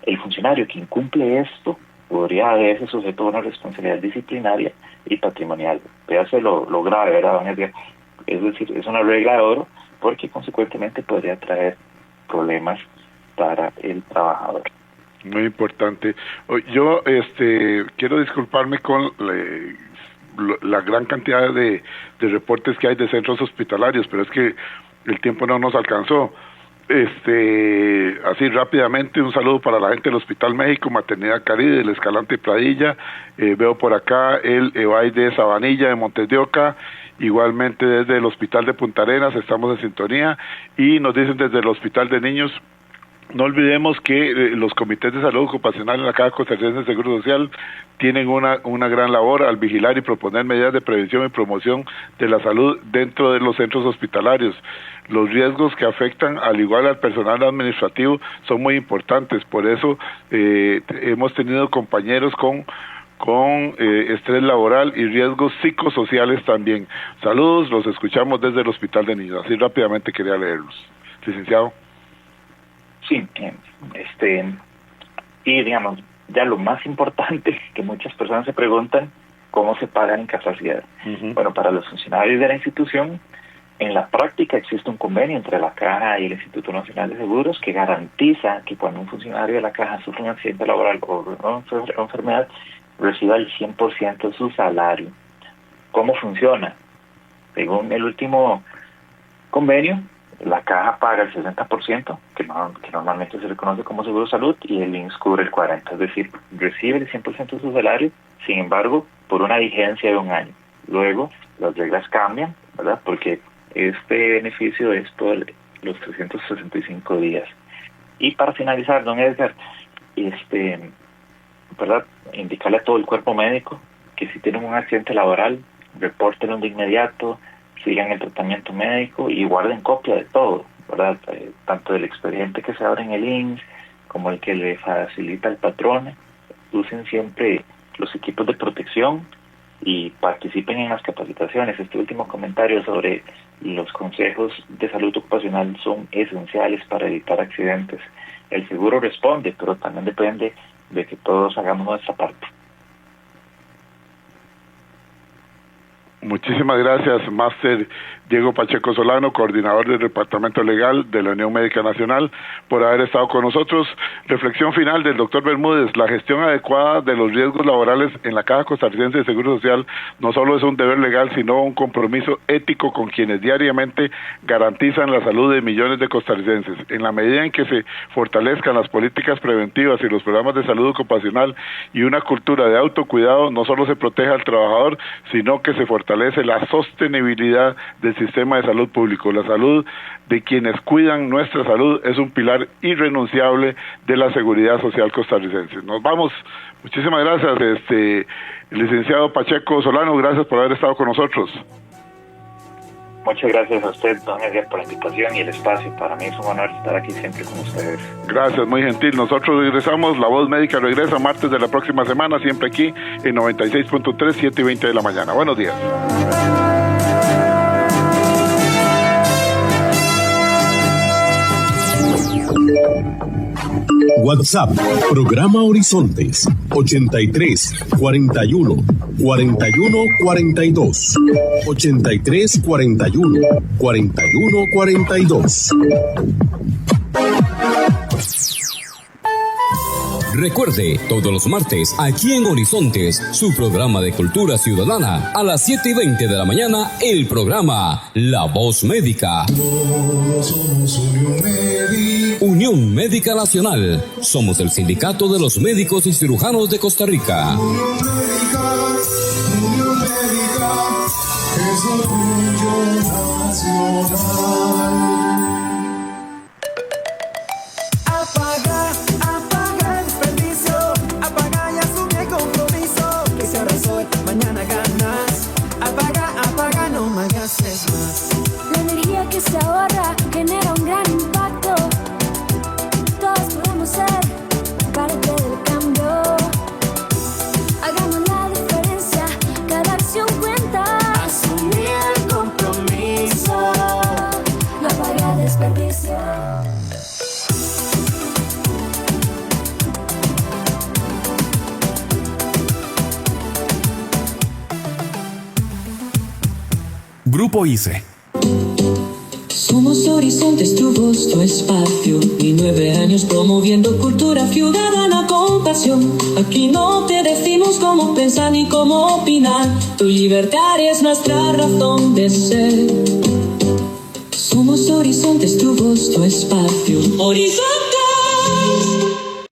El funcionario que incumple esto podría verse sujeto a una responsabilidad disciplinaria y patrimonial. Véase lo grave, ¿verdad, don Edgar? Es decir, es una regla de oro porque consecuentemente podría traer problemas para el trabajador. Muy importante. Yo quiero disculparme con la gran cantidad de reportes que hay de centros hospitalarios, pero es que el tiempo no nos alcanzó. Así rápidamente, un saludo para la gente del Hospital México, Maternidad Caribe, del Escalante Pradilla, veo por acá el EVAI de Sabanilla, de Montes de Oca, igualmente desde el Hospital de Punta Arenas, estamos en sintonía, y nos dicen desde el Hospital de Niños, no olvidemos que los comités de salud ocupacional en la Caja Costarricense de Seguro Social tienen una gran labor al vigilar y proponer medidas de prevención y promoción de la salud dentro de los centros hospitalarios. Los riesgos que afectan al igual al personal administrativo son muy importantes, por eso hemos tenido compañeros con estrés laboral y riesgos psicosociales también. Saludos, los escuchamos desde el Hospital de Niños, así rápidamente quería leerlos. Licenciado. Sí, y digamos, ya lo más importante que muchas personas se preguntan, ¿cómo se paga la incapacidad? Bueno, para los funcionarios de la institución, en la práctica existe un convenio entre la Caja y el Instituto Nacional de Seguros que garantiza que cuando un funcionario de la Caja sufre un accidente laboral o una enfermedad, reciba el 100% de su salario. ¿Cómo funciona? Según el último convenio, la Caja paga el 60%, que normalmente se reconoce como seguro de salud, y el INSS cubre el 40%, es decir, recibe el 100% de su salario, sin embargo, por una vigencia de 1 año. Luego, las reglas cambian, ¿verdad? Porque este beneficio es por los 365 días. Y para finalizar, don Edgar, ¿verdad? Indicarle a todo el cuerpo médico que si tienen un accidente laboral, repórtenlo de inmediato, sigan el tratamiento médico y guarden copia de todo, ¿verdad? Tanto del expediente que se abre en el INSS como el que le facilita el patrón. Usen siempre los equipos de protección y participen en las capacitaciones. Este último comentario sobre los consejos de salud ocupacional son esenciales para evitar accidentes. El seguro responde, pero también depende de que todos hagamos nuestra parte. Muchísimas gracias, Máster Diego Pacheco Solano, coordinador del Departamento Legal de la Unión Médica Nacional, por haber estado con nosotros. Reflexión final del doctor Bermúdez: la gestión adecuada de los riesgos laborales en la Caja Costarricense de Seguro Social no solo es un deber legal, sino un compromiso ético con quienes diariamente garantizan la salud de millones de costarricenses. En la medida en que se fortalezcan las políticas preventivas y los programas de salud ocupacional y una cultura de autocuidado, no solo se protege al trabajador, sino que se fortalece la sostenibilidad del sistema de salud público. La salud de quienes cuidan nuestra salud es un pilar irrenunciable de la seguridad social costarricense. Nos vamos. Muchísimas gracias, licenciado Pacheco Solano, gracias por haber estado con nosotros. Muchas gracias a usted, don Edgar, por la invitación y el espacio. Para mí es un honor estar aquí siempre con ustedes. Gracias, muy gentil. Nosotros regresamos, La Voz Médica regresa martes de la próxima semana, siempre aquí en 96.3, 7:20 de la mañana. Buenos días. WhatsApp, programa Horizontes, 83 41 41 42. 83 41 41 42. Recuerde, todos los martes, aquí en Horizontes, su programa de cultura ciudadana, a las 7:20 de la mañana, el programa La Voz Médica. Todos somos Unión Médica. Unión Médica Nacional. Somos el sindicato de los médicos y cirujanos de Costa Rica. Unión Médica es orgullo nacional. Apaga el desperdicio, apaga y asume el compromiso. Que si ahora soy, mañana ganas. Apaga, no me gastes más. La energía que se ahorra genera un gran impacto. Todos podemos ser parte del cambio. Hagamos la diferencia, cada acción cuenta. Asumir el compromiso. Apaga, desperdicio. Grupo ICE. Somos Horizontes, tu voz, tu espacio. Y 9 años promoviendo cultura ciudadana con pasión. Aquí no te decimos cómo pensar ni cómo opinar. Tu libertad es nuestra razón de ser. Somos Horizontes, tu voz, tu espacio. Horizonte.